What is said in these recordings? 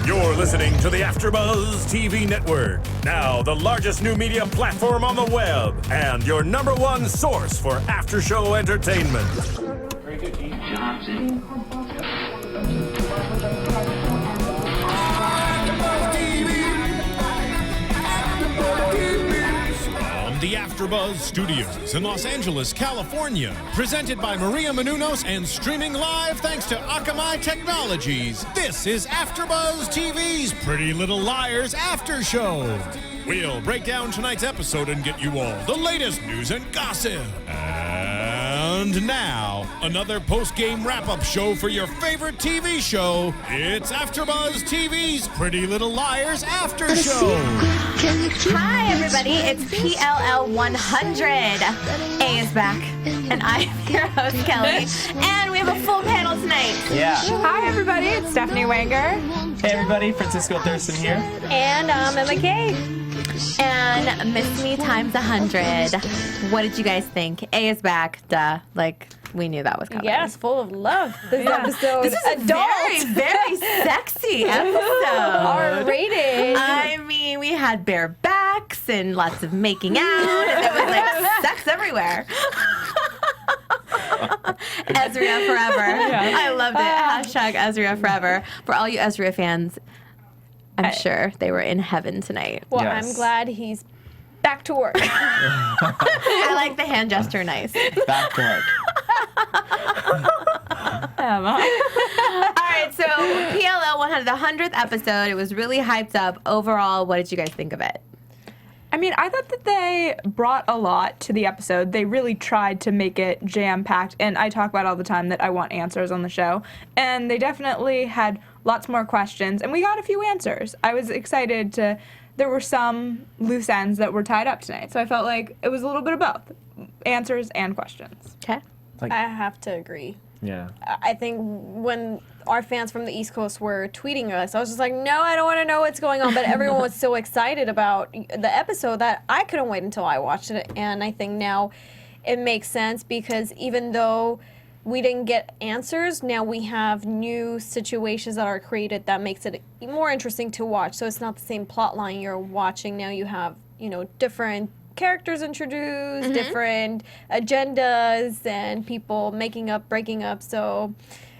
You're listening to the AfterBuzz TV network, now the largest new media platform on the web, and your #1 source for after-show entertainment. Very good, Keith Johnson. The AfterBuzz Studios in Los Angeles, California. Presented by Maria Menounos and streaming live thanks to Akamai Technologies. This is AfterBuzz TV's Pretty Little Liars After Show. We'll break down tonight's episode and get you all the latest news and gossip. And now, another post-game wrap-up show for your favorite TV show. It's AfterBuzz TV's Pretty Little Liars After Show. Hi, everybody. It's PLL 100. A is back, and I'm your host, Kelly. And we have a full panel tonight. Yeah. Hi, everybody. It's Stephanie Wenger. Hey, everybody. Francisco Thurston here. And Emma Kostandyan. And Miss Me times 100. What did you guys think? A is back. Duh. Like, we knew that was coming. Yes, full of love. This episode. This is a very sexy episode. R-rated. I mean, we had bare backs and lots of making out, and it was like sex everywhere. Ezra forever. Yeah. I loved it. Hashtag Ezra forever. For all you Ezra fans, I'm sure they were in heaven tonight. Well, Yes. I'm glad he's back to work. I like the hand gesture. Nice. Back to work. All right, so PLL 100, the 100th episode. It was really hyped up. Overall, what did you guys think of it? I mean, I thought that they brought a lot to the episode. They really tried to make it jam-packed, and I talk about all the time that I want answers on the show. And they definitely had lots more questions, and we got a few answers. I was excited to... There were some loose ends that were tied up tonight, so I felt like it was a little bit of both. Answers and questions. Okay. I have to agree. Yeah. I think when our fans from the East Coast were tweeting us, I was just like, no, I don't want to know what's going on. But everyone was so excited about the episode that I couldn't wait until I watched it. And I think now it makes sense because even though we didn't get answers, now we have new situations that are created that makes it more interesting to watch. So it's not the same plot line you're watching. Now you have, different characters introduced, different agendas, and people making up, breaking up. So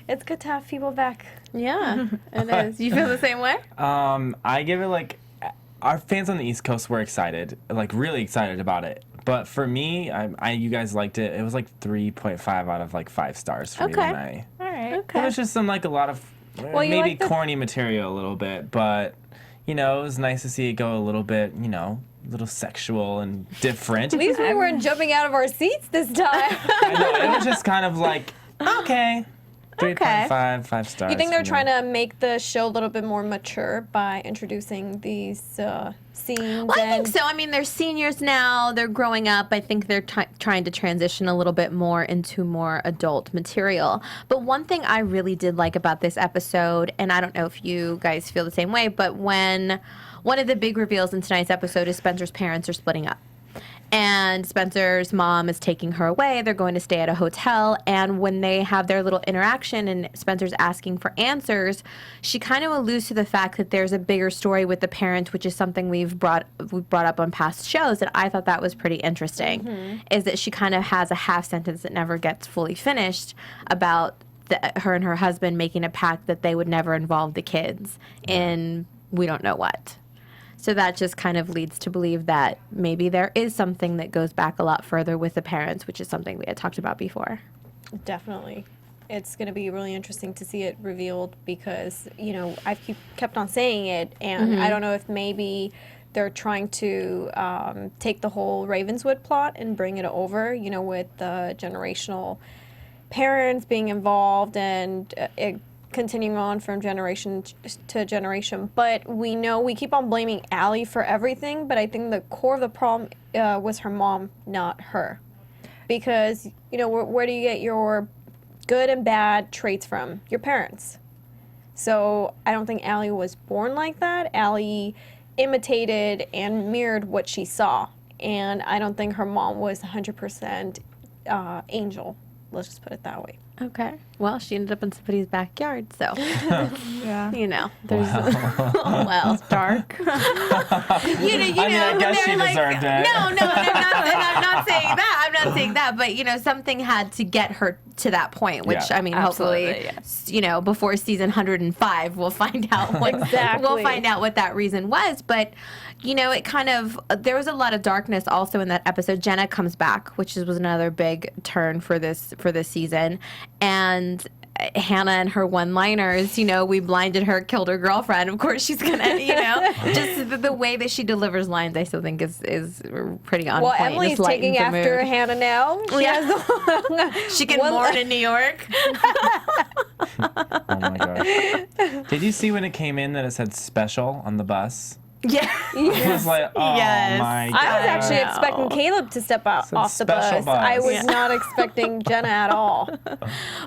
it's good to have people back. Yeah, it is. You feel the same way? I give it our fans on the East Coast were excited, really excited about it. But for me, you guys liked it. It was 3.5 out of 5 stars for me tonight. All right. Okay. It was just some a lot of maybe corny material a little bit, but it was nice to see it go a little bit, a little sexual and different. At least we weren't jumping out of our seats this time. I know, it was just kind of okay. 3.5, 5 stars. You think they're trying to make the show a little bit more mature by introducing these scenes? Well, I think so. I mean, they're seniors now. They're growing up. I think they're trying to transition a little bit more into more adult material. But one thing I really did like about this episode, and I don't know if you guys feel the same way, but when one of the big reveals in tonight's episode is Spencer's parents are splitting up. And Spencer's mom is taking her away. They're going to stay at a hotel. And when they have their little interaction and Spencer's asking for answers, she kind of alludes to the fact that there's a bigger story with the parents, which is something we've brought up on past shows. And I thought that was pretty interesting, is that she kind of has a half sentence that never gets fully finished about her and her husband making a pact that they would never involve the kids in we don't know what. So that just kind of leads to believe that maybe there is something that goes back a lot further with the parents, which is something we had talked about before. Definitely. It's going to be really interesting to see it revealed because, I've kept on saying it, and I don't know if maybe they're trying to take the whole Ravenswood plot and bring it over, with the generational parents being involved and it continuing on from generation to generation. But we keep on blaming Allie for everything, but I think the core of the problem was her mom, not her. Because, where do you get your good and bad traits from? Your parents. So I don't think Allie was born like that. Allie imitated and mirrored what she saw. And I don't think her mom was 100% angel. Let's just put it that way. Okay. Well, she ended up in somebody's backyard, so Yeah. you know, there's well, dark. you know, I guess she deserved it. No, and I'm not saying that. I'm not saying that, but you know, something had to get her to that point, which Yeah. I mean, Absolutely, hopefully, yes. you know, before season 105, we'll find out what Exactly. we'll find out what that reason was. But you know, it kind of there was a lot of darkness also in that episode. Jenna comes back, which was another big turn for this season, and Hannah and her one-liners, you know, we blinded her, killed her girlfriend. Of course, she's gonna, you know, just the way that she delivers lines, I still think is pretty on Well, point. Emily's Just lightens taking the after mood. Hannah now. She can one- mourn in New York. Oh my gosh. Did you see when it came in that it said special on the bus? Yeah. I was like, oh Yes. my god. I was actually know. expecting Caleb to step out Some off the special bus. I bus. was Yeah. not expecting Jenna at all.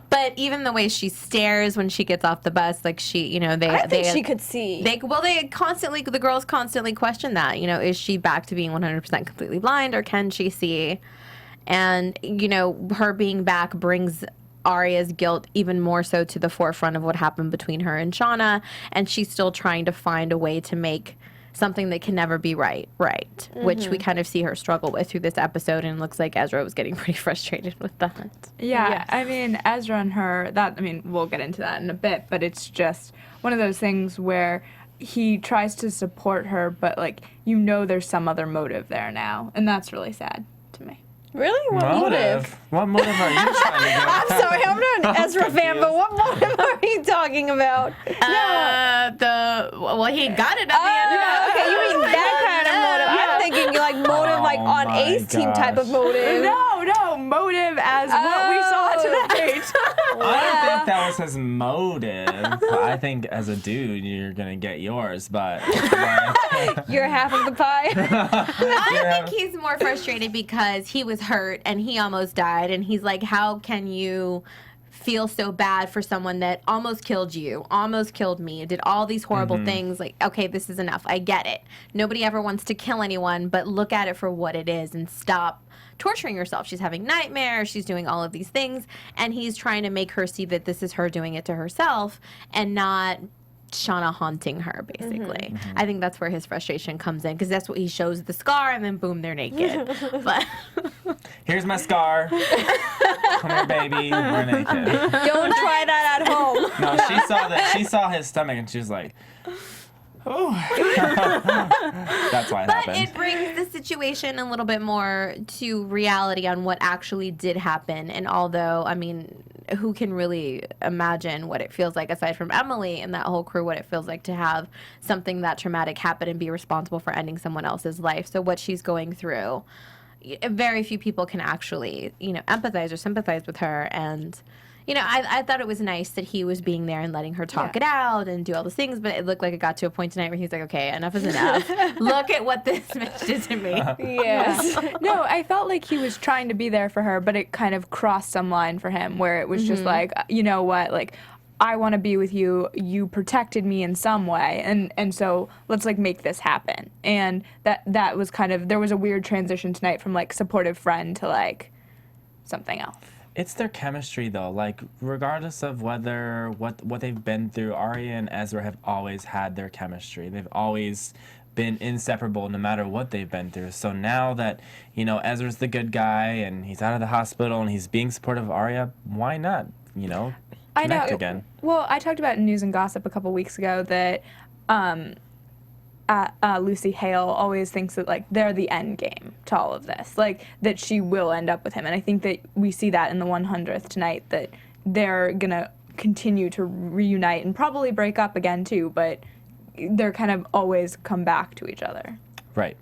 But even the way she stares when she gets off the bus, like she, you know, I think she could see. the girls constantly question that, you know, is she back to being 100% completely blind, or can she see? And, you know, her being back brings Aria's guilt even more so to the forefront of what happened between her and Shauna, and she's still trying to find a way to make something that can never be right, which we kind of see her struggle with through this episode, and it looks like Ezra was getting pretty frustrated with that. Yeah, Yes. I mean, Ezra and her, we'll get into that in a bit, but it's just one of those things where he tries to support her, but, like, you know there's some other motive there now, and that's really sad to me. Really? What motive? What motive are you trying to get? I'm sorry, I'm not an Ezra fan, but what motive are you talking about? He got it at the end of Oh, okay, you mean that kind of motive. I'm thinking like motive like Oh on my Ace team type of gosh. motive. No, motive as what we saw tonight. I don't think that was his motive. I think as a dude, you're gonna get yours, but You're half of the pie. I think he's more frustrated because he was hurt and he almost died, and he's like, how can you feel so bad for someone that almost killed you, almost killed me, did all these horrible things? Like, okay, this is enough. I get it. Nobody ever wants to kill anyone, but look at it for what it is and stop torturing yourself. She's having nightmares. She's doing all of these things, and he's trying to make her see that this is her doing it to herself and not Shauna haunting her, basically. I think that's where his frustration comes in, because that's what he shows the scar, and then boom, they're naked. But here's my scar. Come here, baby. We're naked. Don't try that at home. No, she saw that. She saw his stomach, and she was like, "Oh." That's why it But happened. it brings the situation a little bit more to reality on what actually did happen. And although, I mean, who can really imagine what it feels like, aside from Emily and that whole crew, what it feels like to have something that traumatic happen and be responsible for ending someone else's life. So what she's going through, very few people can actually, you know, empathize or sympathize with her. And you know, I thought it was nice that he was being there and letting her talk it out and do all those things, but it looked like it got to a point tonight where he's like, okay, enough is enough. Look at what this bitch did to me. Yes. No, I felt like he was trying to be there for her, but it kind of crossed some line for him where it was just like, you know what, like, I want to be with you. You protected me in some way, and so let's like make this happen. And that was kind of, there was a weird transition tonight from like supportive friend to like something else. It's their chemistry, though. Like, regardless of whether what they've been through, Aria and Ezra have always had their chemistry. They've always been inseparable, no matter what they've been through. So now that, you know, Ezra's the good guy and he's out of the hospital and he's being supportive of Aria, why not, you know, connect again? Well, I talked about in News and Gossip a couple weeks ago that Lucy Hale always thinks that like they're the end game to all of this, like that she will end up with him, and I think that we see that in the 100th tonight, that they're gonna continue to reunite and probably break up again too, but they're kind of always come back to each other. Right.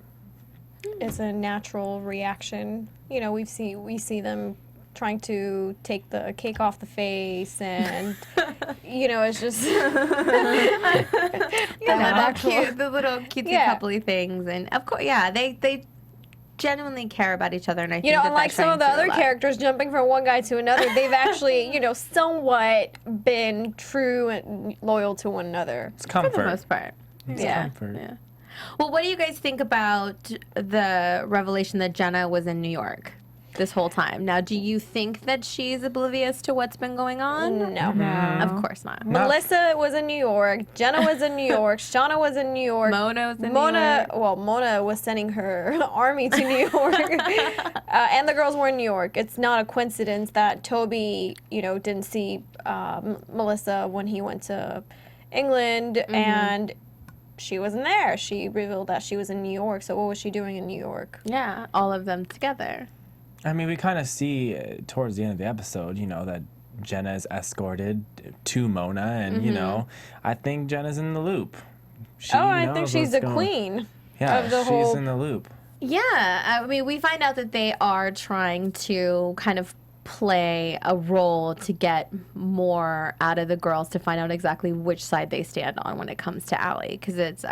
It's a natural reaction. You know, we see them trying to take the cake off the face, and you know, it's just The little cutesy coupley things, and of course, yeah, they genuinely care about each other, and I think you know, that unlike some of the other characters jumping from one guy to another, they've actually, you know, somewhat been true and loyal to one another. It's comfort. for the most part. Yeah. Comfort. Yeah. Well, what do you guys think about the revelation that Jenna was in New York? this whole time. Now, do you think that she's oblivious to what's been going on? No. Of course not. Melissa was in New York. Jenna was in New York. Shauna was in New York. Mona was in New York. Well, Mona was sending her army to New York. And the girls were in New York. It's not a coincidence that Toby, didn't see Melissa when he went to England, and she wasn't there. She revealed that she was in New York. So what was she doing in New York? Yeah, all of them together. I mean, we kind of see towards the end of the episode, that Jenna is escorted to Mona, and, I think Jenna's in the loop. I think she's the queen of the whole... she's in the loop. Yeah, I mean, we find out that they are trying to kind of play a role to get more out of the girls to find out exactly which side they stand on when it comes to Allie. Because it's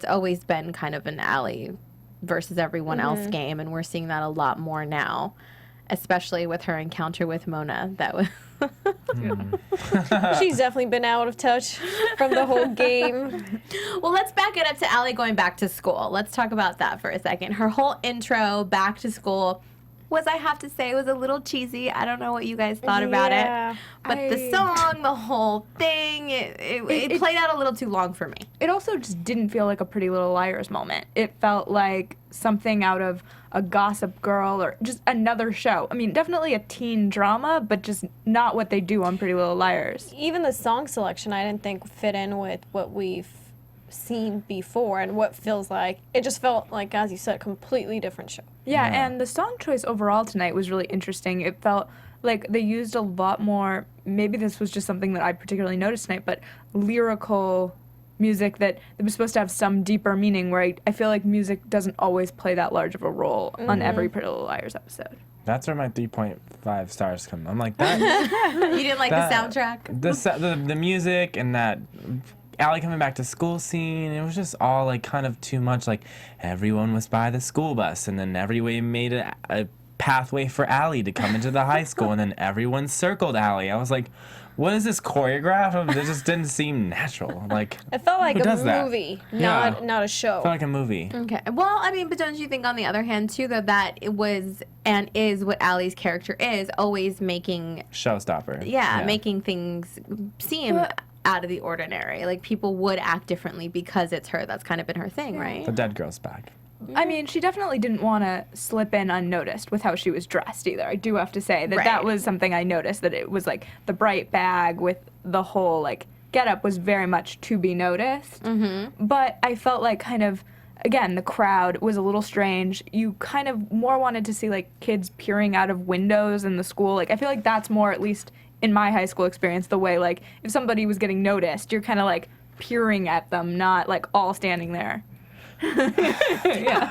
always been kind of an Allie versus everyone else game, and we're seeing that a lot more now, especially with her encounter with Mona. That was... She's definitely been out of touch from the whole game. Well, let's back it up to Allie going back to school. Let's talk about that for a second. Her whole intro back to school was, I have to say, was a little cheesy. I don't know what you guys thought about it. But the song, the whole thing, it played out a little too long for me. It also just didn't feel like a Pretty Little Liars moment. It felt like something out of a Gossip Girl or just another show. I mean, definitely a teen drama, but just not what they do on Pretty Little Liars. Even the song selection I didn't think fit in with what we've seen before and what feels like. It just felt like, as you said, a completely different show. Yeah, and the song choice overall tonight was really interesting. It felt like they used a lot more, maybe this was just something that I particularly noticed tonight, but lyrical music that was supposed to have some deeper meaning, where I feel like music doesn't always play that large of a role on every Pretty Little Liars episode. That's where my 3.5 stars come. I'm like, that. You didn't like the soundtrack? The music and that Allie coming back to school scene, it was just all like kind of too much. Like, everyone was by the school bus, and then everyone made a pathway for Allie to come into the high school, and then everyone circled Allie. I was like, what is this choreographed? It just didn't seem natural. Like, it felt like a movie, not a show. It felt like a movie. Okay. Well, I mean, but don't you think on the other hand, too, though, that it was and is what Allie's character is, always making... Showstopper. Yeah, making things seem out of the ordinary. Like, people would act differently because it's her. That's kind of been her thing, right? The dead girl's back. I mean, she definitely didn't want to slip in unnoticed with how she was dressed either. I do have to say that that was something I noticed, that it was like the bright bag with the whole like getup was very much to be noticed. But I felt like kind of, again, the crowd was a little strange. You kind of more wanted to see like kids peering out of windows in the school. Like, I feel like that's more, at least in my high school experience, the way like if somebody was getting noticed, you're kind of like peering at them, not like all standing there. Yeah.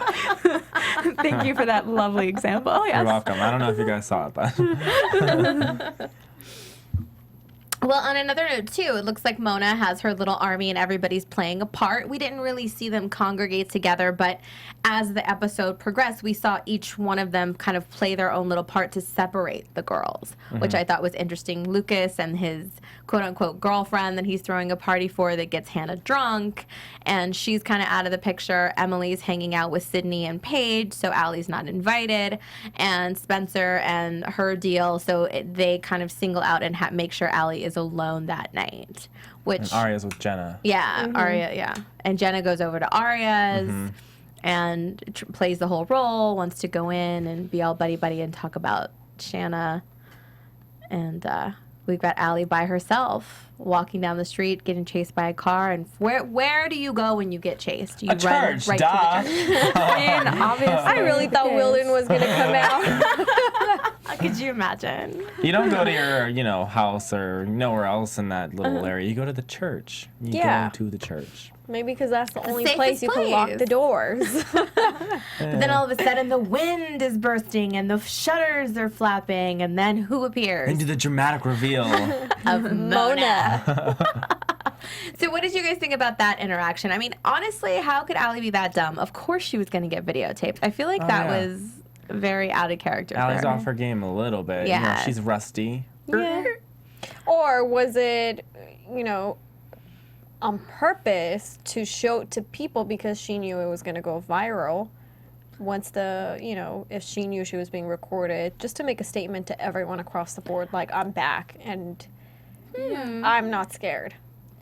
Thank you for that lovely example. Yes. You're welcome. I don't know if you guys saw it, but... Well, on another note, too, it looks like Mona has her little army and everybody's playing a part. We didn't really see them congregate together, but as the episode progressed, we saw each one of them kind of play their own little part to separate the girls, which I thought was interesting. Lucas and his quote-unquote girlfriend that he's throwing a party for that gets Hannah drunk, and she's kind of out of the picture. Emily's hanging out with Sydney and Paige, so Allie's not invited, and Spencer and her deal, so they kind of single out and make sure Allie is alone that night. Which and Aria's with Jenna. Yeah, Aria, and Jenna goes over to Aria's and plays the whole role, wants to go in and be all buddy-buddy and talk about Shanna, and we've got Allie by herself, walking down the street, getting chased by a car. And where do you go when you get chased? You a church, right duh. to the church. And obviously, I really thought Wilden was going to come out. Could you imagine? You don't go to your, house or nowhere else in that little area. You go to the church. You go to the church. Maybe because that's the only safest place you can lock the doors. But then all of a sudden the wind is bursting and the shutters are flapping, and then who appears? And do the dramatic reveal. Of Mona. So what did you guys think about that interaction? I mean, honestly, how could Allie be that dumb? Of course she was going to get videotaped. I feel like that was very out of character. Allie's for her. off her game a little bit. Yeah. She's rusty. Yeah. Or was it, on purpose to show it to people because she knew it was going to go viral? once if she knew she was being recorded, just to make a statement to everyone across the board, like, I'm back and I'm not scared.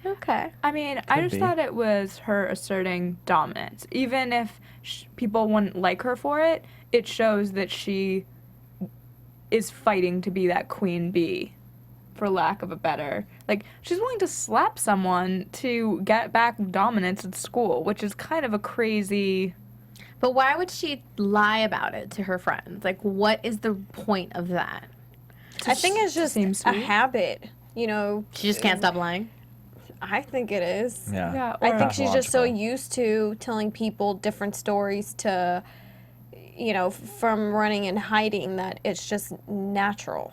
Okay. I mean, I just be. thought it was her asserting dominance. Even if people wouldn't like her for it, it shows that she is fighting to be that queen bee, for lack of a better. Like, she's willing to slap someone to get back dominance at school, which is kind of a crazy... But why would she lie about it to her friends? Like, what is the point of that? I think it's just seem a sweet. habit, you know. She just can't stop lying? I think it is. Yeah. I think she's just so Pathological. used to telling people different stories to, from running and hiding that it's just natural.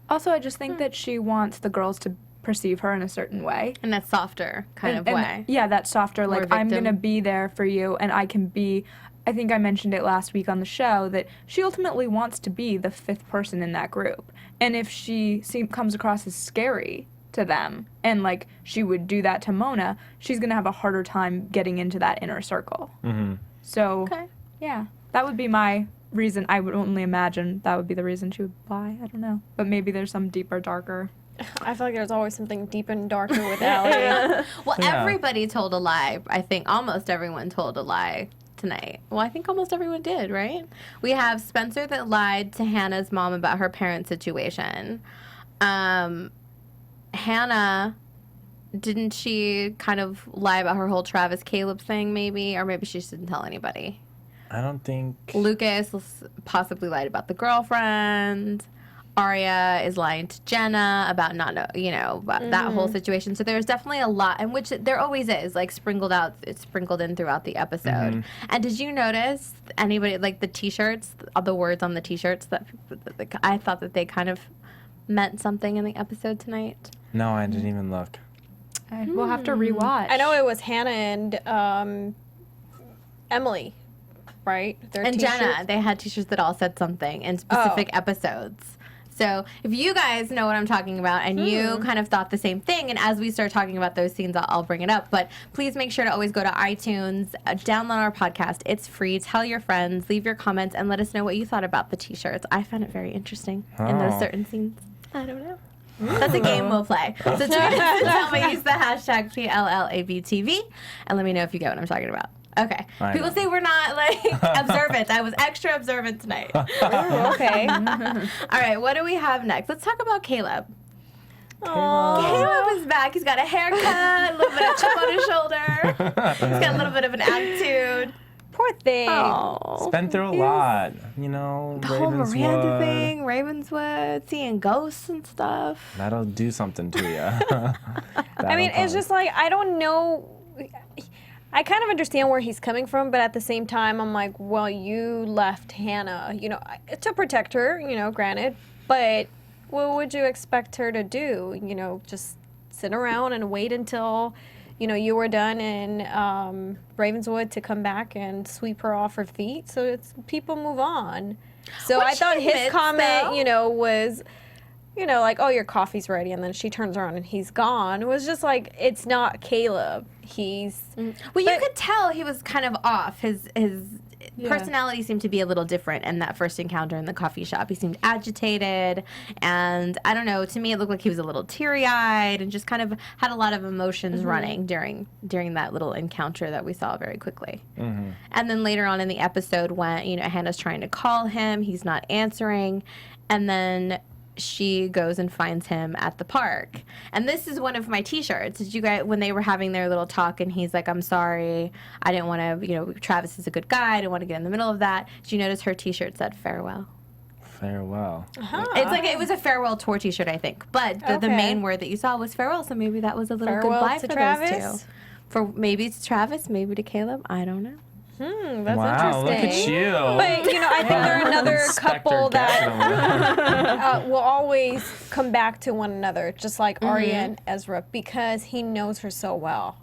Also, I just think that she wants the girls to perceive her in a certain way. In that softer kind of way. Yeah, that softer, More like, I'm victim. going to be there for you, and I can be... I think I mentioned it last week on the show that she ultimately wants to be the fifth person in that group. And if she comes across as scary to them, and, like, she would do that to Mona, she's going to have a harder time getting into that inner circle. Mm-hmm. So, Okay. yeah, that would be my reason. I would only imagine that would be the reason she would lie. I don't know. But maybe there's some deeper, darker... I feel like there's always something deep and darker with Allie. Well, Yeah. everybody told a lie. I think almost everyone told a lie tonight. Well, I think almost everyone did, right? We have Spencer that lied to Hannah's mom about her parent situation. Hannah, didn't she kind of lie about her whole Travis Caleb thing, maybe? Or maybe she just didn't tell anybody. I don't think. Lucas possibly lied about the girlfriend. Aria is lying to Jenna about about that whole situation. So there's definitely a lot, in which there always is, like, sprinkled in throughout the episode. And did you notice anybody, like, the T-shirts, the words on the T-shirts that I thought that they kind of meant something in the episode tonight? No, I didn't even look. We'll have to rewatch. I know it was Hannah and Emily, right? Their And t-shirts. Jenna, they had T-shirts that all said something in specific episodes. So if you guys know what I'm talking about and you kind of thought the same thing, and as we start talking about those scenes, I'll bring it up. But please make sure to always go to iTunes, download our podcast. It's free. Tell your friends, leave your comments, and let us know what you thought about the T-shirts. I found it very interesting in those certain scenes. I don't know. That's a game we'll play. So tweet us and tell me, use the hashtag PLLABTV, and let me know if you get what I'm talking about. Okay. I People know. say we're not, like, observant. I was extra observant tonight. Ooh, okay. All right, what do we have next? Let's talk about Caleb. Aw. Caleb is back. He's got a haircut, a little bit of chip on his shoulder. He's got a little bit of an attitude. Poor thing. Oh. Been through a lot, you know. The whole Miranda Ravenswood. thing, Ravenswood, seeing ghosts and stuff. That'll do something to you. I mean, it's just like, I don't know. I kind of understand where he's coming from, but at the same time, I'm like, well, you left Hannah, to protect her, granted, but what would you expect her to do? Just sit around and wait until, you were done in Ravenswood to come back and sweep her off her feet. So people move on. So What I she thought his admits, comment, though- was, like, oh, your coffee's ready, and then she turns around and he's gone. It was just like, it's not Caleb. He's... Well, you could tell he was kind of off. His personality seemed to be a little different in that first encounter in the coffee shop. He seemed agitated, and I don't know, to me it looked like he was a little teary-eyed and just kind of had a lot of emotions running during that little encounter that we saw very quickly. And then later on in the episode when, Hannah's trying to call him, he's not answering, and then she goes and finds him at the park. And this is one of my T-shirts. Did you guys, when they were having their little talk and he's like, I'm sorry, I didn't want to, Travis is a good guy, I didn't want to get in the middle of that. Did you notice her T-shirt said farewell? Farewell. It's like, it was a farewell tour T-shirt, I think. But the Okay. main word that you saw was farewell, so maybe that was a little Farewell goodbye to for Travis? those two. For maybe to Travis, maybe to Caleb, I don't know. That's Wow, look interesting. at you. But, I think they're another Inspector couple that Gadget. will always come back to one another, just like Aria and Ezra, because he knows her so well.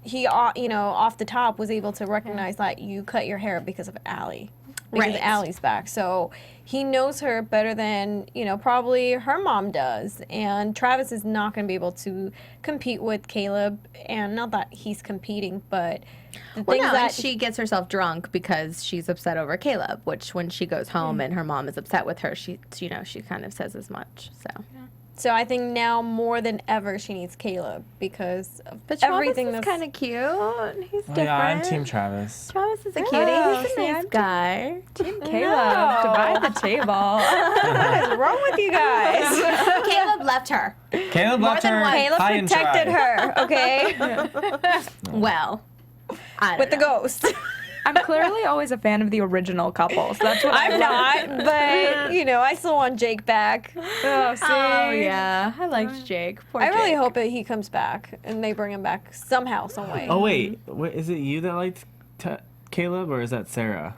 He, off the top, was able to recognize that you cut your hair because of Allie. because Right. Allie's back. So he knows her better than, probably her mom does. And Travis is not going to be able to compete with Caleb. And not that he's competing, but the Well, things no, that and she gets herself drunk because she's upset over Caleb, which when she goes home and her mom is upset with her, she kind of says as much. So I think now more than ever she needs Caleb because of But everything Travis is kind of cute. He's different. Yeah, I'm Team Travis. Travis is a cutie. Oh, He's a see, nice I'm guy. Team Caleb, divide the table. What is wrong with you guys? Caleb left her. Caleb left her Caleb high and protected dry. her, okay? Well, I don't With the know. ghost. I'm clearly always a fan of the original couples. That's what I'm not, but I still want Jake back. Oh, see? Oh yeah, I liked Jake. Poor I really Jake. hope that he comes back and they bring him back somehow, some way. Oh wait, is it you that liked Caleb or is that Sarah?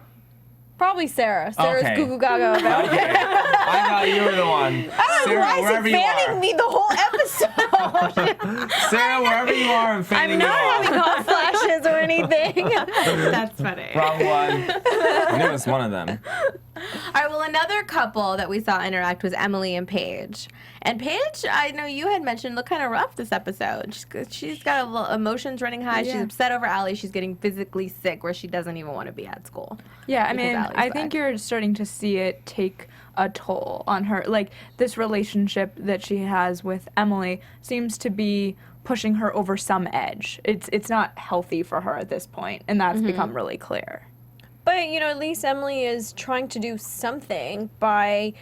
Probably Sarah. Sarah's Okay. goo goo gaga about Okay, it. I thought you were the one. Sarah, Why wherever is you he are. fanning me the whole episode? Sarah, wherever you are, I'm fanning I'm you not off. having hot flashes or anything. That's funny. Wrong one. I knew it was one of them. All right, well, another couple that we saw interact was Emily and Paige. And Paige, I know you had mentioned, looked kind of rough this episode. She's got emotions running high. She's upset over Allie. She's getting physically sick where she doesn't even want to be at school. Yeah, I because mean, Allie's I think back. you're starting to see it take a toll on her. Like, this relationship that she has with Emily seems to be pushing her over some edge. It's not healthy for her at this point, and that's become really clear. But, at least Emily is trying to do something by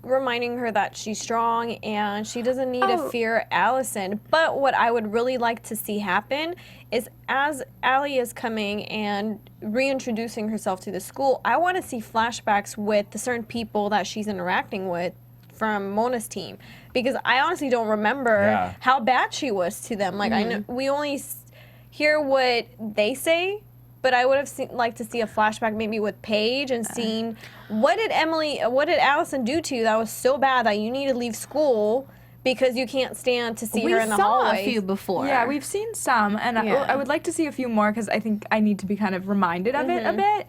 reminding her that she's strong and she doesn't need to fear Allison. But what I would really like to see happen is as Allie is coming and reintroducing herself to the school, I want to see flashbacks with the certain people that she's interacting with from Mona's team. Because I honestly don't remember how bad she was to them. Like, I know we only hear what they say, but I would have liked to see a flashback maybe with Paige and seeing what did Allison do to you that was so bad that you need to leave school because you can't stand to see her in the We saw hallways. a few before. Yeah, we've seen some, and I would like to see a few more because I think I need to be kind of reminded of it a bit.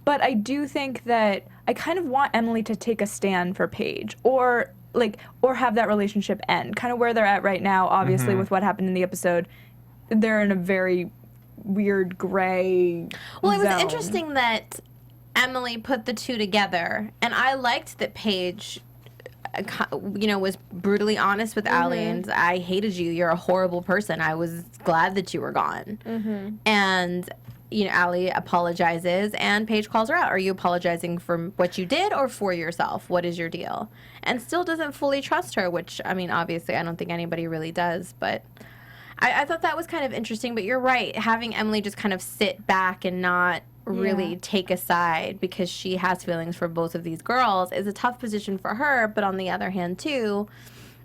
But I do think that I kind of want Emily to take a stand for Paige, or have that relationship end. Kind of where they're at right now, obviously, with what happened in the episode. They're in a very weird gray Well, it was zone. interesting that Emily put the two together, and I liked that Paige, was brutally honest with Allie, and I hated you. You're a horrible person. I was glad that you were gone. And Allie apologizes, and Paige calls her out. Are you apologizing for what you did or for yourself? What is your deal? And still doesn't fully trust her, which, I mean, obviously I don't think anybody really does, but I thought that was kind of interesting. But you're right, having Emily just kind of sit back and not really take a side because she has feelings for both of these girls is a tough position for her. But on the other hand, too,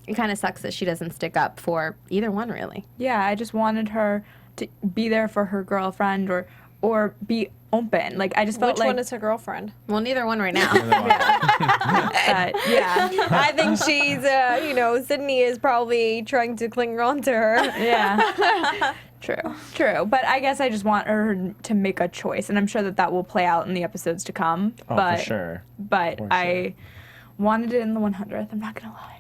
it kind of sucks that she doesn't stick up for either one, really. Yeah, I just wanted her to be there for her girlfriend or be open. Like, I just felt Which like one is her girlfriend? Well, neither one right now. I think she's, Sydney is probably trying to cling on to her. Yeah. True. But I guess I just want her to make a choice, and I'm sure that will play out in the episodes to come. Oh, but, for sure. But For I wanted it in the 100th. I'm not gonna lie.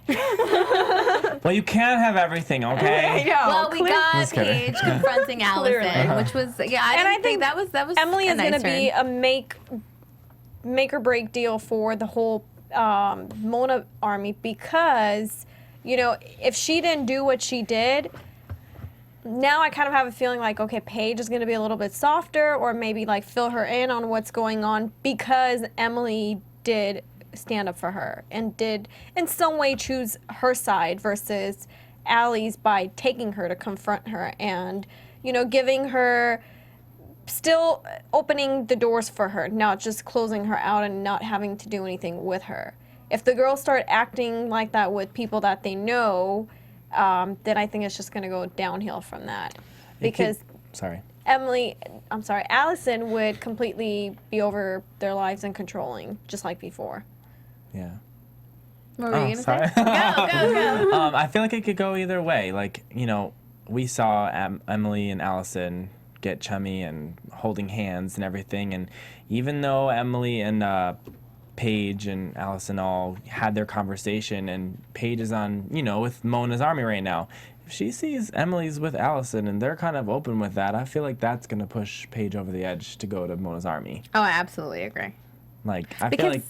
Well, you can't have everything, okay? Well, we got Just kidding. Paige confronting Allison, which was I think that was Emily a is nice going to be turn. a make or break deal for the whole Mona army because, if she didn't do what she did, now I kind of have a feeling like, okay, Paige is going to be a little bit softer or maybe like fill her in on what's going on because Emily did stand up for her and did in some way choose her side versus Allie's by taking her to confront her and, giving her, still opening the doors for her, not just closing her out and not having to do anything with her. If the girls start acting like that with people that they know, then I think it's just going to go downhill from that. Because Allison would completely be over their lives and controlling, just like before. Yeah. What were you gonna sorry. say? Go. I feel like it could go either way. Like, we saw Emily and Allison get chummy and holding hands and everything. And even though Emily and Paige and Allison all had their conversation, and Paige is on, with Mona's army right now. If she sees Emily's with Allison and they're kind of open with that, I feel like that's going to push Paige over the edge to go to Mona's army. Oh, I absolutely agree. I feel like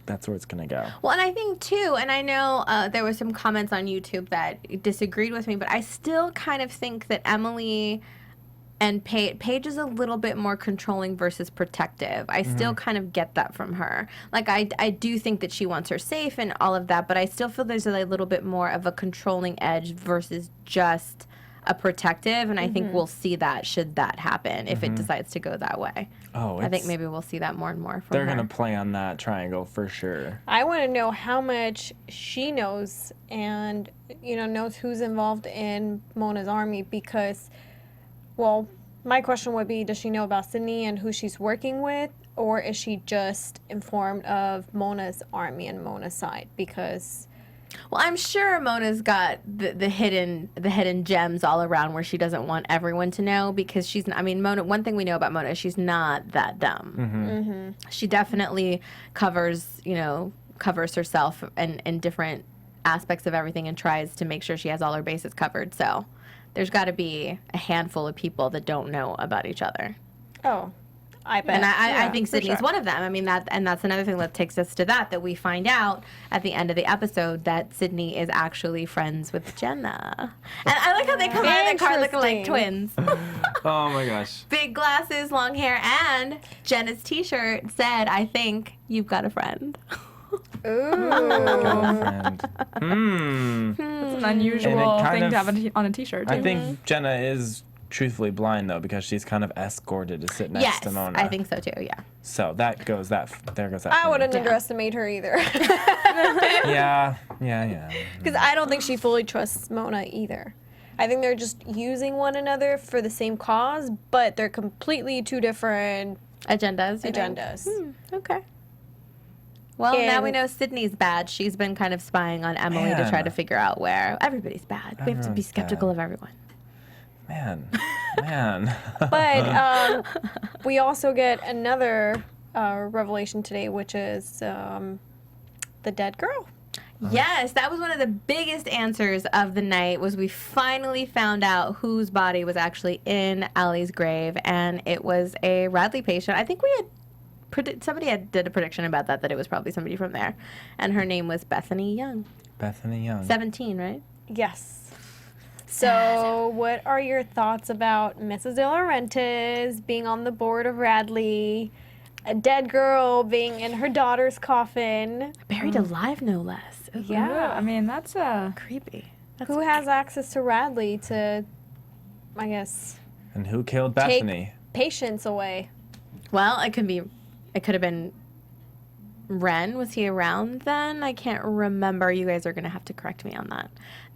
that's where it's going to go. Well, and I think, too, and I know there were some comments on YouTube that disagreed with me, but I still kind of think that Emily and Paige is a little bit more controlling versus protective. I still kind of get that from her. Like, I do think that she wants her safe and all of that, but I still feel there's a little bit more of a controlling edge versus just a protective, and I think we'll see that should that happen if it decides to go that way. Oh, I think maybe we'll see that more and more from they're her. going to play on that triangle for sure. I want to know how much she knows and, knows who's involved in Mona's army because, well, my question would be, does she know about Sydney and who she's working with, or is she just informed of Mona's army and Mona's side? Because... Well, I'm sure Mona's got the hidden gems all around where she doesn't want everyone to know because she's. I mean, Mona. One thing we know about Mona is she's not that dumb. She definitely covers herself in different aspects of everything and tries to make sure she has all her bases covered. So there's got to be a handful of people that don't know about each other. Oh. I bet. And I think for Sydney's sure. one of them. I mean, that's another thing that takes us to that we find out at the end of the episode that Sydney is actually friends with Jenna. And I like how they come out of the car looking like twins. Oh my gosh. Big glasses, long hair, and Jenna's t-shirt said, "I think you've got a friend." Girlfriend. That's an unusual thing to have on a t-shirt. I think Jenna is truthfully blind though because she's kind of escorted to sit next to Mona. I think so too. Yeah. So there goes that. I wouldn't underestimate her either. Yeah. Because I don't think she fully trusts Mona either. I think they're just using one another for the same cause, but they're completely two different agendas. Okay. Well, now we know Sydney's bad. She's been kind of spying on Emily to try to figure out where everybody's bad. We have to be skeptical of everyone. Man. But we also get another revelation today, which is the dead girl. Yes, that was one of the biggest answers of the night. Was we finally found out whose body was actually in Allie's grave, and it was a Radley patient. I think we had somebody did a prediction about that it was probably somebody from there, and her name was Bethany Young. 17, right? Yes. So, what are your thoughts about Mrs. De Laurentiis being on the board of Radley, a dead girl being in her daughter's coffin? Buried alive, no less. Ooh. Yeah. I mean, that's creepy. Who has access to Radley to, I guess, and who killed Bethany? Take patients away. Well, it could have been Ren. Was he around then? I can't remember. You guys are going to have to correct me on that.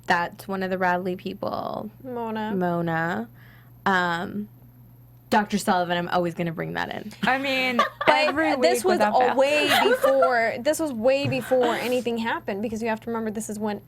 That's one of the Radley people. Mona. Dr. Sullivan, I'm always going to bring that in. I mean, but this was way before anything happened because you have to remember this is when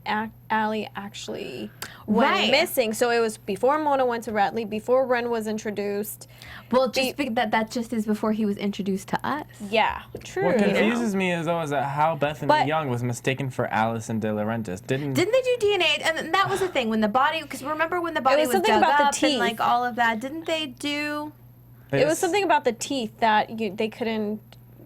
Allie actually went missing. So it was before Mona went to Radley, before Ren was introduced. Well, that just is before he was introduced to us. Yeah, true. What confuses me is that how Bethany Young was mistaken for Allison De Laurentiis. Didn't they do DNA? And that was the thing when the body, because remember when the body was dug up and like all of that, didn't they do? It was something about the teeth that they couldn't.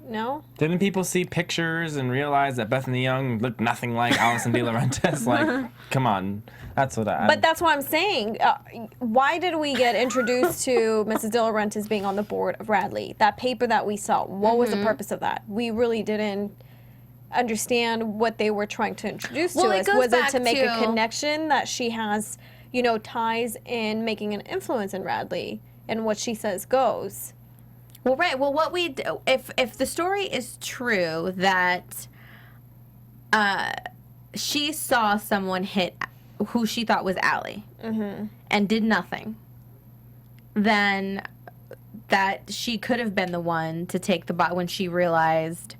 No? Didn't people see pictures and realize that Bethany Young looked nothing like Allison De Laurentiis? Like, come on. That's what I... But that's what I'm saying. Why did we get introduced to Mrs. De Laurentiis being on the board of Radley? That paper that we saw, what was the purpose of that? We really didn't understand what they were trying to introduce to us. Was it to make a connection that she has, ties in making an influence in Radley? And what she says goes. Well, right. Well, what we do, if the story is true that she saw someone hit who she thought was Allie and did nothing, then that she could have been the one to take the bot when she realized.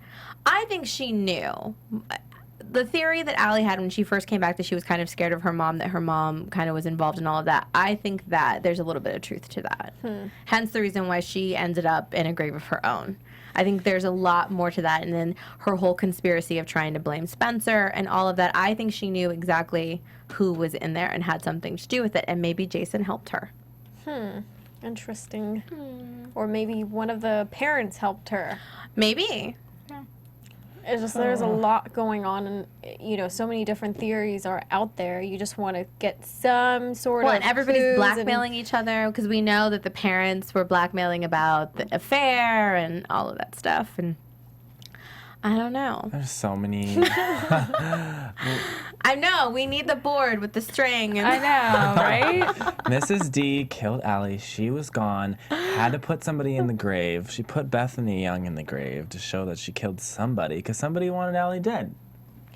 I think she knew. the theory that Allie had when she first came back that she was kind of scared of her mom, that her mom kind of was involved in all of that, I think that there's a little bit of truth to that. Hence the reason why she ended up in a grave of her own. I think there's a lot more to that. And then her whole conspiracy of trying to blame Spencer and all of that, I think she knew exactly who was in there and had something to do with it. And maybe Jason helped her. Interesting. Or maybe one of the parents helped her. Maybe. It's just there's a lot going on, and so many different theories are out there. You just want to get some sort of. Well, and everybody's clues blackmailing each other because we know that the parents were blackmailing about the affair and all of that stuff, and I don't know. There's so many. I know we need the board with the string. And I know, right? Mrs. D killed Allie. She was gone. Had to put somebody in the grave. She put Bethany Young in the grave to show that she killed somebody because somebody wanted Allie dead.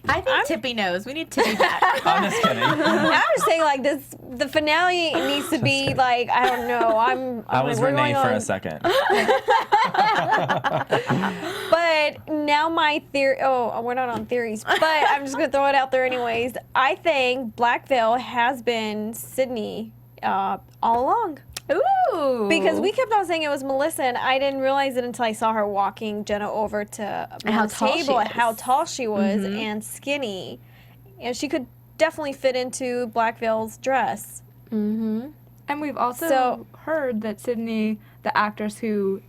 I think Tippy knows. We need Tippy back. I'm just kidding. I'm just saying, like, the finale needs to be like, I don't know. I was like, Renee for a second. But now my theory. Oh, we're not on theories, but I'm just gonna throw it out there anyways. I think Black Veil has been Sydney all along. Ooh. Because we kept on saying it was Melissa, and I didn't realize it until I saw her walking Jenna over to how the tall she table, and is. how tall she was and skinny. And she could definitely fit into Black Veil's dress. And we've also So- heard that Sydney, the actress who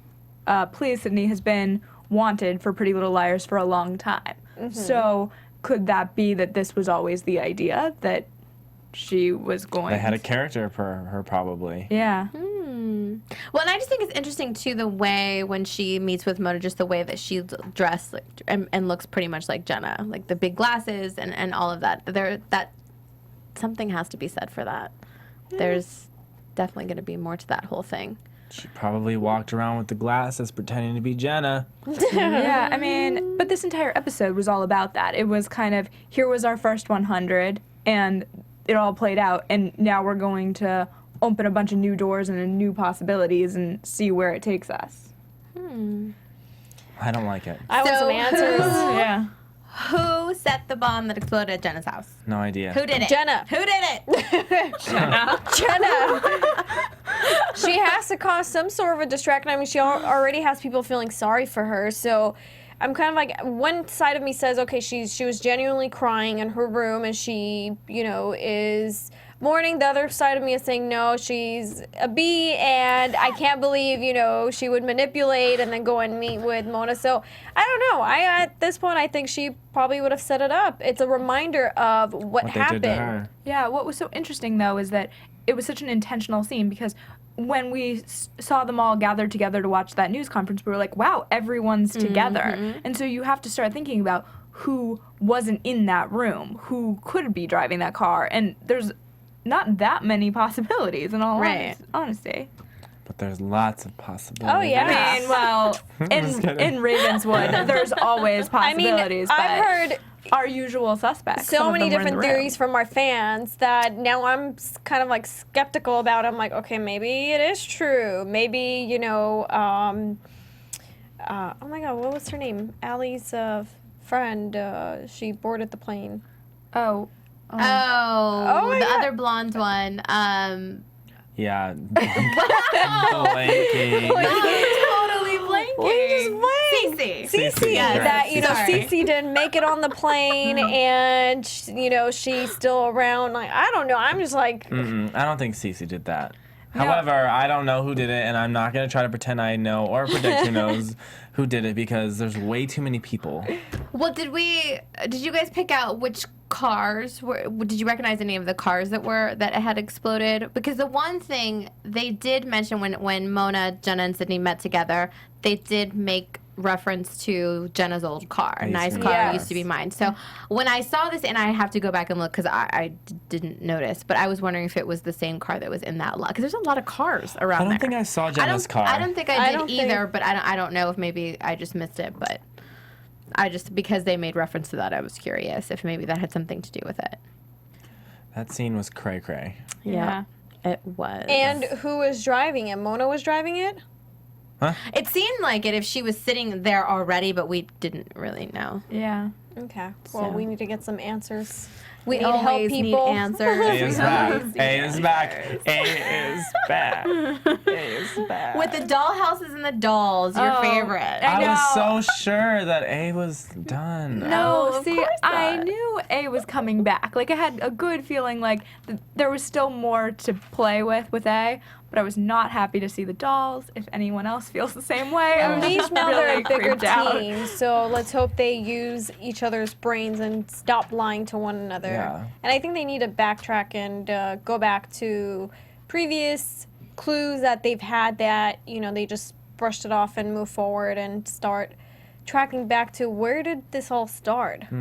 plays Sydney, has been wanted for Pretty Little Liars for a long time. So could that be that this was always the idea, that she was going They had a character for her, probably. Yeah. Well, and I just think it's interesting too the way when she meets with Mona, just the way that she's dressed like, and looks pretty much like Jenna, like the big glasses and all of that. That something has to be said for that. There's definitely going to be more to that whole thing. She probably walked around with the glasses pretending to be Jenna. Yeah, I mean, but this entire episode was all about that. It was kind of, here was our first 100, and it all played out, and now we're going to open a bunch of new doors and new possibilities and see where it takes us. I don't like it. I want some answers. Yeah. Who set the bomb that exploded at Jenna's house? No idea. Who did it? Jenna. Who did it? Jenna. She has to cause some sort of a distraction. I mean, she already has people feeling sorry for her. So I'm kind of like, one side of me says, okay, she was genuinely crying in her room and she, is mourning. The other side of me is saying, no, she's a bee and I can't believe, she would manipulate and then go and meet with Mona. So I don't know. At this point, I think she probably would have set it up. It's a reminder of what What happened. they did to her. Yeah, what was so interesting, though, is that it was such an intentional scene because when we saw them all gathered together to watch that news conference, we were like, wow, everyone's together. And so you have to start thinking about who wasn't in that room, who could be driving that car. And there's not that many possibilities, in all honesty. But there's lots of possibilities. Oh, yeah. I mean, well, Just kidding. in Ravenswood, there's always possibilities. I've but heard our usual suspects. some so of many them were in different the room. theories from our fans that now I'm kind of like skeptical about. I'm like, okay, maybe it is true. Maybe, oh my God, what was her name? Allie's friend, she boarded the plane. Oh. Oh, my the God. other blonde one. Yeah. Blanking. Totally blanking. Cece. Cece, Yes. that, Sorry. Cece didn't make it on the plane and, she's still around. Like, I don't know. I'm just like, I don't think Cece did that. However, I don't know who did it, and I'm not going to try to pretend I know or predict who knows who did it because there's way too many people. Well, did you guys pick out which cars were? Did you recognize any of the cars that had exploded? Because the one thing they did mention when Mona, Jenna, and Sydney met together, they did make reference to Jenna's old car. Used to Nice be car, Yes. used to be mine. So when I saw this, and I have to go back and look because I didn't notice, but I was wondering if it was the same car that was in that lot because there's a lot of cars around I don't there. think I saw Jenna's car. I don't think I I did don't either, think- but I don't know if maybe I just missed it, but I just, because they made reference to that, I was curious if maybe that had something to do with it. That scene was cray-cray. Yeah. It was. and who was driving it? Mona was driving it? it seemed like it if she was sitting there already, but we didn't really know. Yeah. Okay. Well, we need to get some answers. We need help, always need people. answers. A is back. A is back. A is back. A is back. With the dollhouses and the dolls, your favorite. I was so sure that A was done. No, of see, course I not. knew A was coming back. Like, I had a good feeling like there was still more to play with A, but I was not happy to see the dolls. If anyone else feels the same way, I At was least just now really they're a bigger creeped out. team, so let's hope they use each other's brains and stop lying to one another. Yeah. And I think they need to backtrack and go back to previous clues that they've had that, they just brushed it off and move forward and start tracking back to where did this all start? I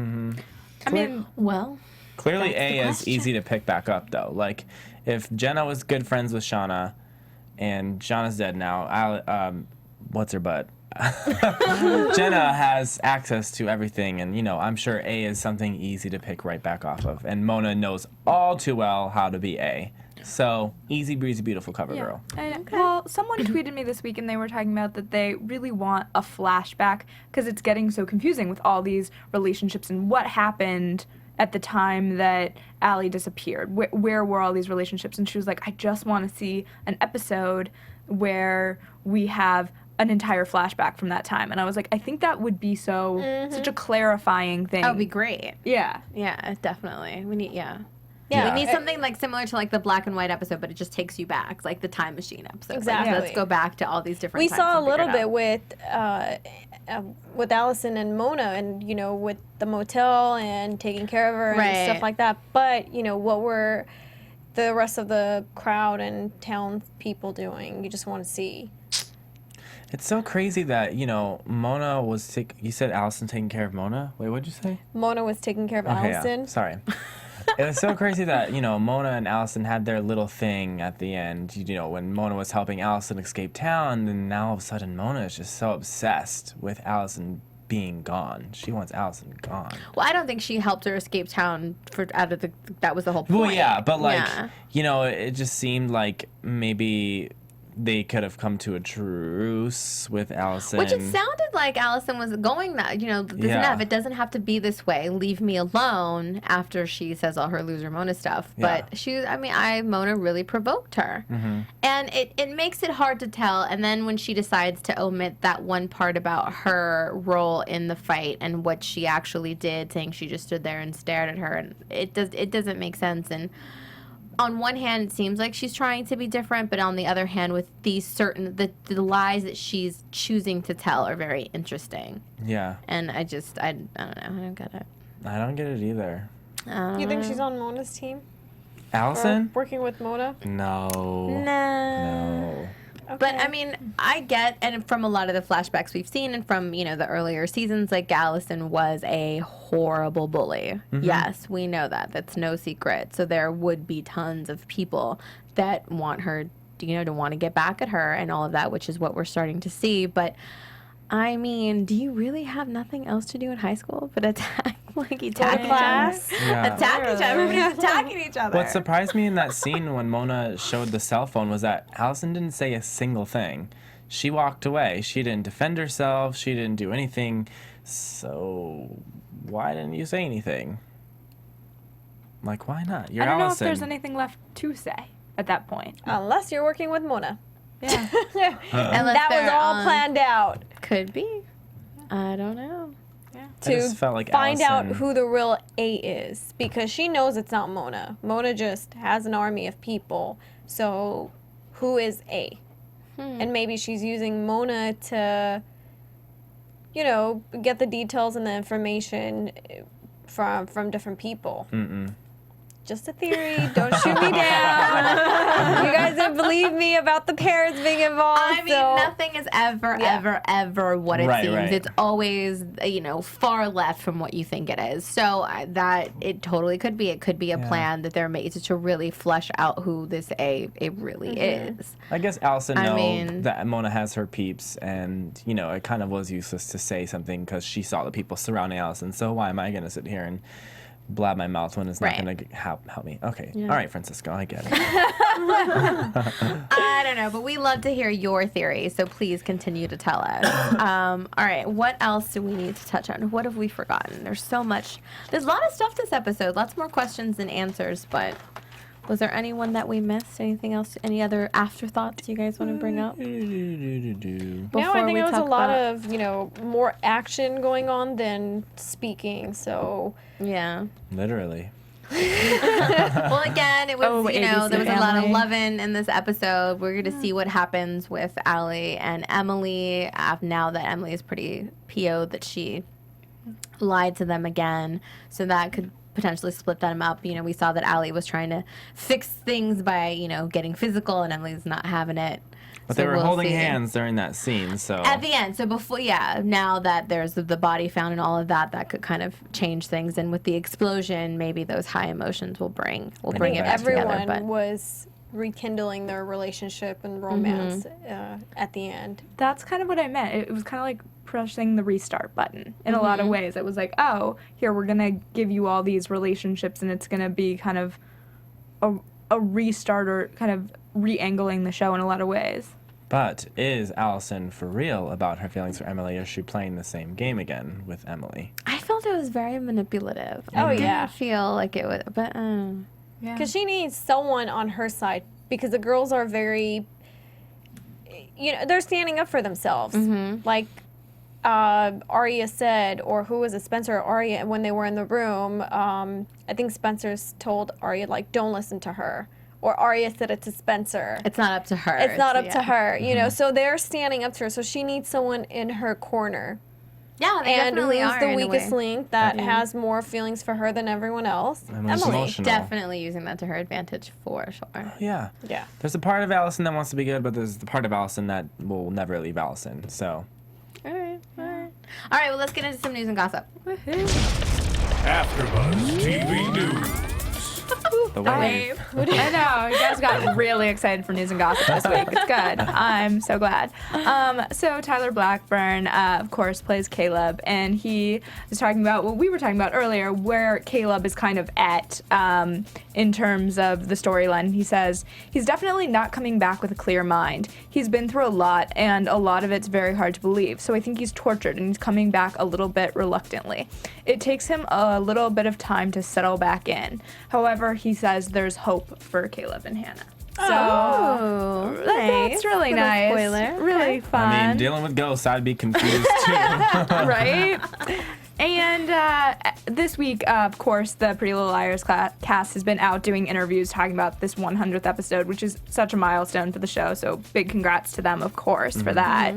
mean, Well, Clearly, That's the A is question. easy to pick back up, though. Like, if Jenna was good friends with Shauna, and Shauna's dead now, what's her butt? Jenna has access to everything, and, I'm sure A is something easy to pick right back off of. And Mona knows all too well how to be A. So, easy breezy, beautiful cover girl. Well, someone tweeted me this week and they were talking about that they really want a flashback because it's getting so confusing with all these relationships and what happened at the time that Allie disappeared. Where were all these relationships? And she was like, I just want to see an episode where we have an entire flashback from that time. And I was like, I think that would be such a clarifying thing. that would be great. Yeah. Yeah, definitely. We need, Yeah. We need something like similar to like the black and white episode, but it just takes you back, like the Time Machine episode. Exactly. Like, let's go back to all these different. We times saw a and figure little it bit out. with Allison and Mona, and with the motel and taking care of her and Right. stuff like that. But what were the rest of the crowd and town people doing? You just want to see. It's so crazy that, Mona was you said Allison taking care of Mona? Wait, what'd you say? Mona was taking care of Okay, Allison. yeah. Sorry. It was so crazy that, Mona and Allison had their little thing at the end, when Mona was helping Allison escape town, and now all of a sudden Mona is just so obsessed with Allison being gone. She wants Allison gone. Well, I don't think she helped her escape town that was the whole point. Well, yeah, but Yeah. it just seemed like maybe they could have come to a truce with Allison. Which it sounded like Allison was going that, this Yeah. enough. It doesn't have to be this way. Leave me alone after she says all her loser Mona stuff. Yeah. But Mona really provoked her. Mm-hmm. And it makes it hard to tell. And then when she decides to omit that one part about her role in the fight and what she actually did, saying she just stood there and stared at her, and it doesn't make sense. And on one hand, it seems like she's trying to be different, but on the other hand, with these the lies that she's choosing to tell are very interesting. Yeah. And I don't know. I don't get it. I don't get it either. You think she's on Mona's team? Allison? Or working with Mona? No. No. But I get, and from a lot of the flashbacks we've seen, and from the earlier seasons, like Allison was a horrible bully. Mm-hmm. Yes, we know that. That's no secret. So there would be tons of people that want her, to want to get back at her and all of that, which is what we're starting to see. But do you really have nothing else to do in high school but attack, attack class? Yeah. attack each other? Everybody's attacking each other. What surprised me in that scene when Mona showed the cell phone was that Allison didn't say a single thing. She walked away. She didn't defend herself. She didn't do anything. So why didn't you say anything? Like, why not? You're I don't know if Allison. there's anything left to say at that point. Unless you're working with Mona. Yeah. Unless That was they're all on- planned out Could be. I don't know. I to just felt like find out Allison- who the real A is, because she knows it's not Mona. Mona just has an army of people. So who is A? And maybe she's using Mona to, get the details and the information from different people. Just a theory. Don't shoot me down. You guys didn't believe me about the parents being involved. Nothing is ever what it Right, seems. right. It's always, far left from what you think it is. So that it totally could be. It could be a plan that they're made to really flesh out who this A really is. I guess Allison I knows mean- that Mona has her peeps, and it kind of was useless to say something because she saw the people surrounding Allison. So why am I going to sit here and blab my mouth when it's not Right. going to help me? Okay, all right, Francisco, I get it. I don't know, but we love to hear your theories, so please continue to tell us. All right, what else do we need to touch on? What have we forgotten? There's so much. There's a lot of stuff this episode, lots more questions than answers, but was there anyone that we missed? Anything else? Any other afterthoughts you guys want to bring up? No, I think there was a lot of, more action going on than speaking, so. Yeah. Literally. Well, again, it was, ABC there was a lot of family. loving in this episode. We're going to see what happens with Allie and Emily now that Emily is pretty PO'd that she lied to them again. So that could potentially split them up. We saw that Allie was trying to fix things by, getting physical, and Emily's not having it. But So they were we'll holding see. hands during that scene, so. At the end, so before, now that there's the body found and all of that, that could kind of change things. And with the explosion, maybe those high emotions will bring it back Everyone together. But was rekindling their relationship and romance at the end. That's kind of what I meant. It was kind of like pressing the restart button in a lot of ways. It was like, oh, here, we're going to give you all these relationships, and it's going to be kind of a restart or kind of re-angling the show in a lot of ways. But is Allison for real about her feelings for Emily? Or is she playing the same game again with Emily? I felt it was very manipulative. Oh, I yeah. didn't feel like it was, but Yeah. Because she needs someone on her side, because the girls are very, they're standing up for themselves. Like Aria said, or who was it, Spencer or Aria, when they were in the room, I think Spencer's told Aria, like, don't listen to her. Or Aria said it to Spencer. it's not up to her. It's not up to yeah. her, so they're standing up to her. So she needs someone in her corner. Yeah, they And definitely who's are the in a weakest way. link that has more feelings for her than everyone else? Emily's Emily. emotional. Definitely using that to her advantage for sure. Yeah. Yeah. There's a part of Allison that wants to be good, but there's the part of Allison that will never leave Allison. So. All right. All right, well, let's get into some news and gossip. AfterBuzz TV News. The wave. I know, you guys got really excited for news and gossip this week. It's good. I'm so glad. So Tyler Blackburn, of course, plays Caleb, and he is talking about what we were talking about earlier, where Caleb is kind of at in terms of the storyline. He says he's definitely not coming back with a clear mind. He's been through a lot, and a lot of it's very hard to believe. So I think he's tortured, and he's coming back a little bit reluctantly. It takes him a little bit of time to settle back in. However, he says there's hope for Caleb and Hannah. So that's really Little nice. spoiler. Really fun. I mean, dealing with ghosts, I'd be confused too. Right? And this week, of course, the Pretty Little Liars cast has been out doing interviews talking about this 100th episode, which is such a milestone for the show. So big congrats to them, of course, for that.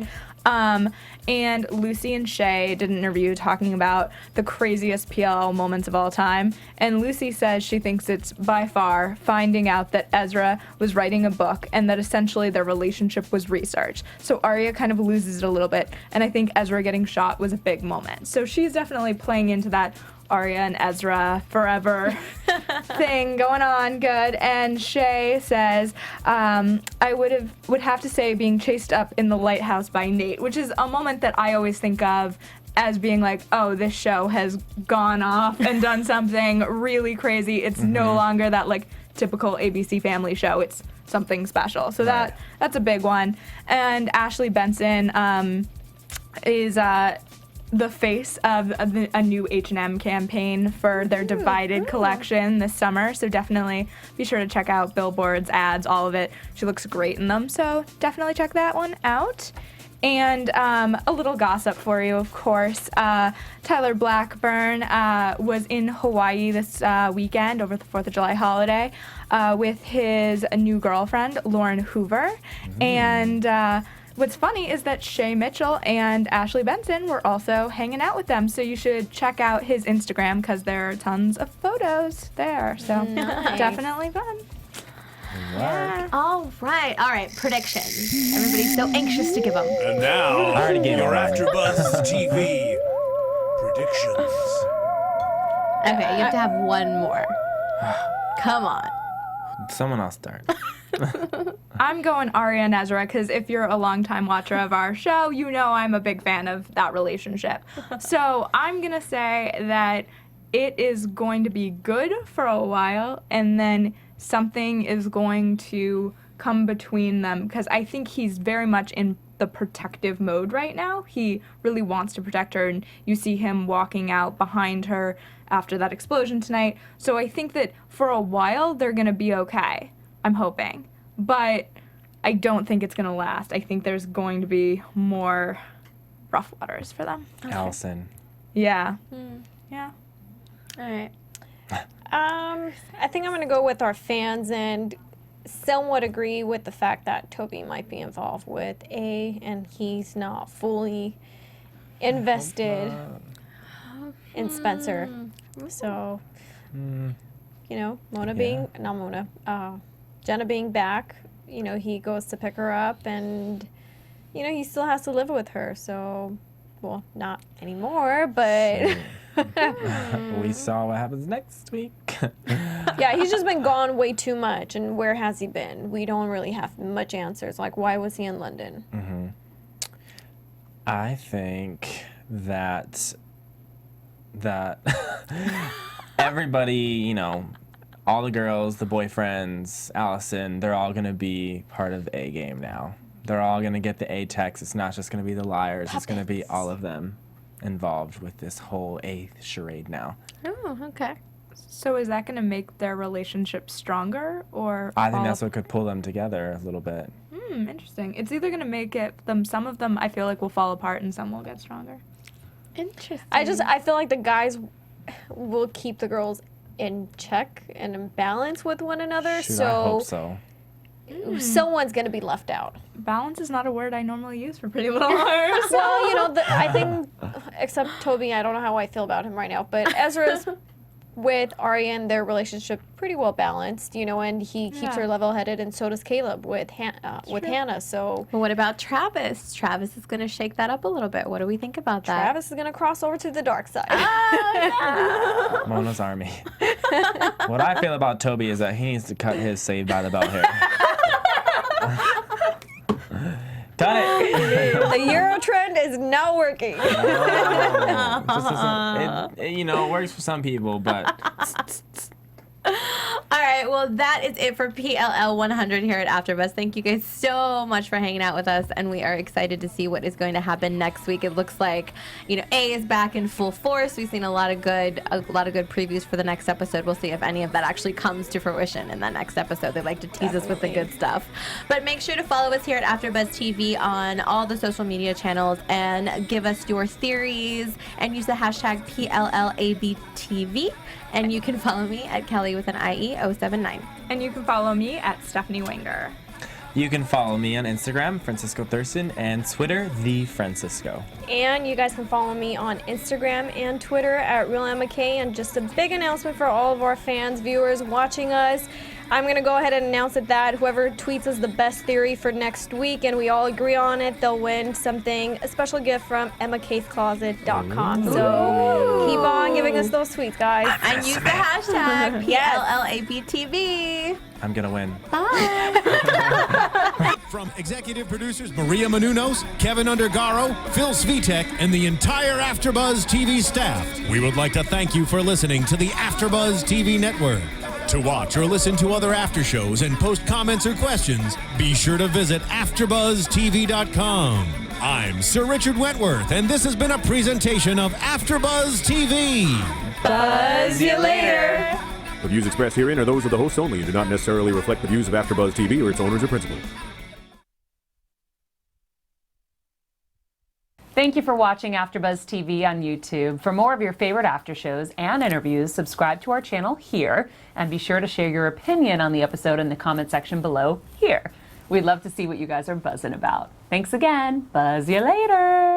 And Lucy and Shay did an interview talking about the craziest PL moments of all time. And Lucy says she thinks it's by far finding out that Ezra was writing a book and that essentially their relationship was research. So Aria kind of loses it a little bit. And I think Ezra getting shot was a big moment. So she's definitely playing into that Aria and Ezra forever thing going on. Good. And Shay says, I would have to say being chased up in the lighthouse by Nate, which is a moment that I always think of as being like, oh, this show has gone off and done something really crazy. It's no longer that like typical ABC Family show. It's something special. So Right. that's a big one. And Ashley Benson is the face of a new H&M campaign for their Divided collection this summer. So definitely be sure to check out billboards, ads, all of it. She looks great in them. So definitely check that one out. And a little gossip for you, of course. Tyler Blackburn was in Hawaii this weekend over the 4th of July holiday with his new girlfriend, Lauren Hoover. And what's funny is that Shay Mitchell and Ashley Benson were also hanging out with them. So you should check out his Instagram because there are tons of photos there. So definitely fun. Yeah. All right. Predictions. Everybody's so anxious to give them. And now, I already gave your mine. AfterBuzz TV predictions. Okay, you have to have one more. Come on. Someone else start. I'm going Aria and Ezra because if you're a longtime watcher of our show, you know I'm a big fan of that relationship. So I'm going to say that it is going to be good for a while and then something is going to come between them, because I think he's very much in the protective mode right now. He really wants to protect her, and you see him walking out behind her after that explosion tonight. So I think that for a while they're going to be okay. I'm hoping. But I don't think it's going to last. I think there's going to be more rough waters for them. Allison. Yeah. Yeah. All right. I think I'm going to go with our fans and somewhat agree with the fact that Toby might be involved with A, and he's not fully invested in Spencer. So, Jenna being back, he goes to pick her up, and, he still has to live with her. So, well, not anymore, but... We saw what happens next week. Yeah, he's just been gone way too much. And where has he been? We don't really have much answers. Like, why was he in London? Mm-hmm. I think that everybody, all the girls, the boyfriends, Allison, they're all going to be part of A game now. They're all going to get the A text. It's not just going to be the liars. It's going to be all of them involved with this whole A charade now. Oh, okay. So is that going to make their relationship stronger, or? I think that's what could pull them together a little bit. Interesting. It's either going to make some of them I feel like will fall apart and some will get stronger. Interesting. I feel like the guys will keep the girls in check and in balance with one another. Shoot, so I hope so. Someone's going to be left out. Balance is not a word I normally use for Pretty Little Liars. Well, I think, except Toby, I don't know how I feel about him right now, but Ezra's with Aria and their relationship pretty well balanced, and he keeps her level-headed, and so does Caleb with Hannah. So, well, what about Travis? Travis is going to shake that up a little bit. What do we think about that? Travis is going to cross over to the dark side. Oh, no. Mona's army. What I feel about Toby is that he needs to cut his Saved by the Bell hair. Cut it. The Euro trend is not working. No, it works for some people, but. All right, well, that is it for PLL 100 here at AfterBuzz. Thank you guys so much for hanging out with us, and we are excited to see what is going to happen next week. It looks like, A is back in full force. We've seen a lot of good previews for the next episode. We'll see if any of that actually comes to fruition in that next episode. They like to tease us with the good stuff. But make sure to follow us here at AfterBuzz TV on all the social media channels and give us your theories and use the hashtag PLLABTV. And you can follow me at Kellie with an IE 079. And you can follow me at Stephanie Wenger. You can follow me on Instagram, Francisco Thurston, and Twitter, The Francisco. And you guys can follow me on Instagram and Twitter at Real Emma K. And just a big announcement for all of our fans, viewers watching us. I'm going to go ahead and announce that whoever tweets us the best theory for next week and we all agree on it, they'll win something, a special gift from EmmaKate'sCloset.com. So keep on giving us those tweets, guys. And use the hashtag PLLABTV. I'm going to win. Bye. From executive producers Maria Menounos, Kevin Undergaro, Phil Svitek, and the entire AfterBuzz TV staff, we would like to thank you for listening to the AfterBuzz TV network. To watch or listen to other after shows and post comments or questions, be sure to visit AfterBuzzTV.com. I'm Sir Richard Wentworth, and this has been a presentation of AfterBuzz TV. Buzz you later. The views expressed herein are those of the hosts only and do not necessarily reflect the views of AfterBuzz TV or its owners or principals. Thank you for watching AfterBuzz TV on YouTube. For more of your favorite after shows and interviews, subscribe to our channel here, and be sure to share your opinion on the episode in the comment section below here. We'd love to see what you guys are buzzing about. Thanks again. Buzz you later.